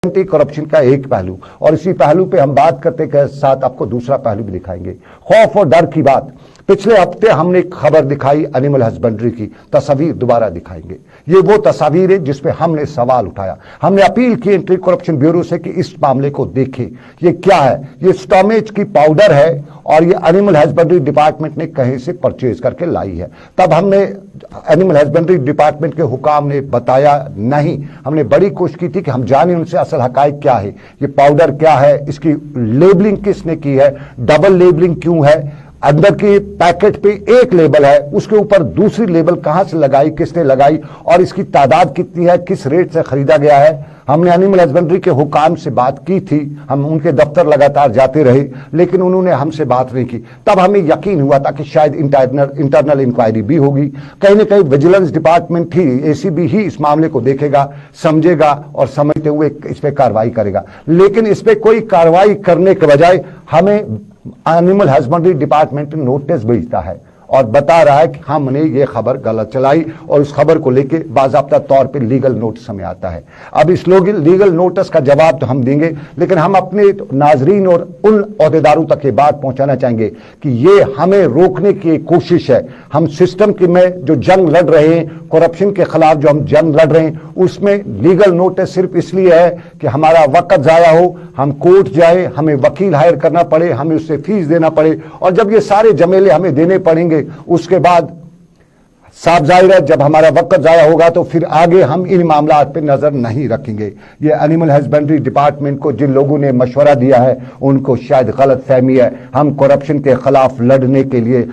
Anti corruption का एक पहलू, और इसी पहलू पे हम बात करते के साथ आपको दूसरा पहलू भी दिखाएंगे, खौफ और डर की बात। पिछले हफ्ते हमने एक खबर दिखाई एनिमल हस्बेंड्री की, तस्वीर दोबारा दिखाएंगे। ये वो तस्वीर है जिसपे हमने सवाल उठाया, हमने अपील की एंटी करप्शन ब्यूरो से कि इस मामले को देखें, ये क्या है। ये स्टोमेज की पाउडर है और ये एनिमल हस्बेंड्री डिपार्टमेंट ने कहीं से परचेज करके लाई है। तब हमने एनिमल हस्बेंड्री डिपार्टमेंट के हुकाम ने बताया नहीं, हमने बड़ी कोशिश की थी कि हम जाने उनसे असल हकायक क्या है, ये पाउडर क्या है, इसकी लेबलिंग किसने की है, डबल लेबलिंग क्यों है, अंदर के पैकेट पे एक लेबल है, उसके ऊपर दूसरी लेबल कहां से लगाई, किसने लगाई, और इसकी तादाद कितनी है, किस रेट से खरीदा गया है। हमने एनिमल हस्बेंड्री के हुकाम से बात की थी, हम उनके दफ्तर लगातार जाते रहे, लेकिन उन्होंने हमसे बात नहीं की। तब हमें यकीन हुआ था कि शायद इंटरनल इंक्वायरी भी होगी, कहीं ना कहीं विजिलेंस डिपार्टमेंट ही, एसीबी ही इस मामले को देखेगा, समझेगा और समझते हुए इस पे कार्रवाई करेगा। लेकिन इस पे कोई कार्रवाई करने के बजाय हमें एनिमल हस्बेंड्री डिपार्टमेंट नोटिस भेजता है और बता रहा है कि हमने ये खबर गलत चलाई, और उस खबर को लेके बाज़ाब्ता तौर पे लीगल नोटिस हमें आता है। अब इस लीगल नोटिस का जवाब तो हम देंगे, लेकिन हम अपने नाजरीन और उन अहदेदारों तक ये बात पहुंचाना चाहेंगे कि ये हमें रोकने की कोशिश है। हम सिस्टम की में जो जंग लड़ रहे हैं, करप्शन के खिलाफ जो हम जंग लड़ रहे हैं, उसमें लीगल नोटिस सिर्फ इसलिए है कि हमारा वक्त जाया हो, हम कोर्ट जाए, हमें वकील हायर करना पड़े, हमें उससे फीस देना पड़े, और जब ये सारे जमेले हमें देने पड़ेंगे उसके बाद साफ जाहिर है जब हमारा वक्त जाया होगा तो फिर आगे हम इन मामलात पे नजर नहीं रखेंगे। ये एनिमल हस्बेंड्री डिपार्टमेंट को जिन लोगों ने मशवरा दिया है उनको शायद गलत फहमी है। हम करप्शन के खिलाफ लड़ने के लिए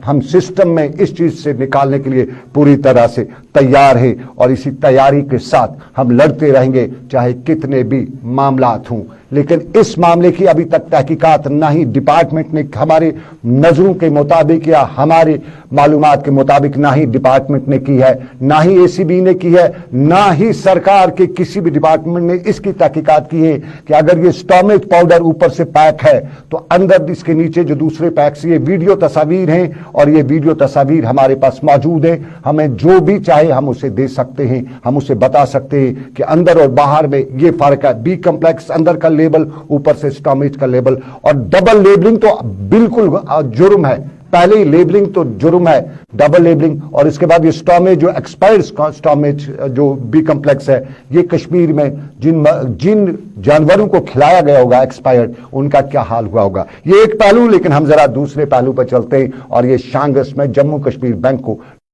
हम सिस्टम में इस चीज से निकालने के लिए पूरी तरह से तैयार है, और इसी तैयारी के साथ हम लड़ते रहेंगे चाहे कितने भी मामलात हों। लेकिन इस मामले की अभी तक तहकीकात ना ही डिपार्टमेंट ने हमारे नजरों के मुताबिक या हमारे मालूमात के मुताबिक ना ही डिपार्टमेंट ने की है, ना ही एसीबी ने की है, ना ही सरकार के किसी भी डिपार्टमेंट ने इसकी तहकीकात की है कि अगर ये स्टोमेज पाउडर ऊपर से पैक है तो अंदर इसके नीचे जो दूसरे पैक से ये वीडियो तस्वीर हैं, और ये वीडियो तस्वीर हमारे पास मौजूद है। हमें जो भी चाहे हम उसे दे सकते हैं, हम उसे बता सकते हैं कि अंदर और बाहर में ये फर्क है। बी कम्प्लेक्स अंदर का लेबल, ऊपर से स्टोमेज का लेबल, और डबल लेबलिंग तो बिल्कुल जुर्म है। पहले ही लेबलिंग तो जुर्म है, डबल लेबलिंग, और इसके बाद ये स्टोमेज जो एक्सपायर्ड स्टोमेज जो बी कम्प्लेक्स है, ये कश्मीर में जिन जानवरों को खिलाया गया होगा एक्सपायर्ड, उनका क्या हाल हुआ होगा। ये एक पहलू, लेकिन हम जरा दूसरे पहलू पर चलते हैं, और ये शांगस में जम्मू कश्मीर बैंक को